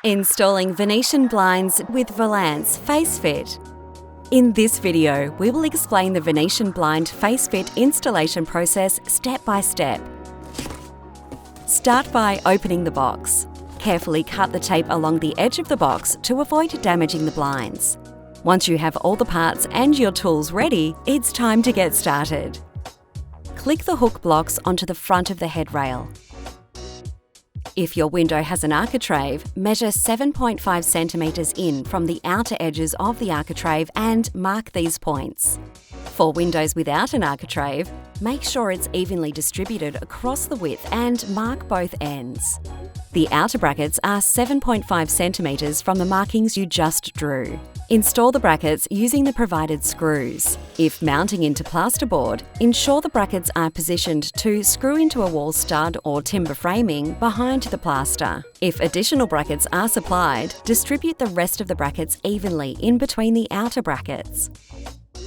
Installing Venetian blinds with Valance Face Fit. In this video, we will explain the Venetian blind face fit installation process step by step. Start by opening the box. Carefully cut the tape along the edge of the box to avoid damaging the blinds. Once you have all the parts and your tools ready, it's time to get started. Click the hook blocks onto the front of the headrail. If your window has an architrave, measure 7.5 centimetres in from the outer edges of the architrave and mark these points. For windows without an architrave, make sure it's evenly distributed across the width and mark both ends. The outer brackets are 7.5 centimetres from the markings you just drew. Install the brackets using the provided screws. If mounting into plasterboard, ensure the brackets are positioned to screw into a wall stud or timber framing behind the plaster. If additional brackets are supplied, distribute the rest of the brackets evenly in between the outer brackets.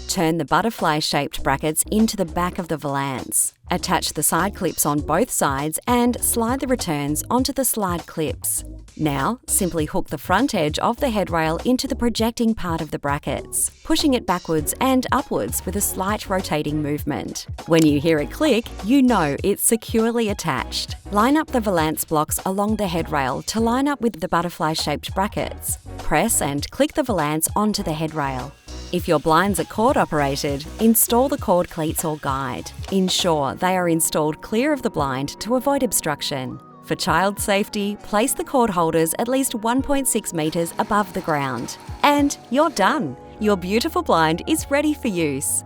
Turn the butterfly-shaped brackets into the back of the valance. Attach the side clips on both sides and slide the returns onto the slide clips. Now, simply hook the front edge of the headrail into the projecting part of the brackets, pushing it backwards and upwards with a slight rotating movement. When you hear it click, you know it's securely attached. Line up the valance blocks along the headrail to line up with the butterfly-shaped brackets. Press and click the valance onto the headrail. If your blinds are cord-operated, install the cord cleats or guide. Ensure they are installed clear of the blind to avoid obstruction. For child safety, place the cord holders at least 1.6 metres above the ground. And you're done! Your beautiful blind is ready for use.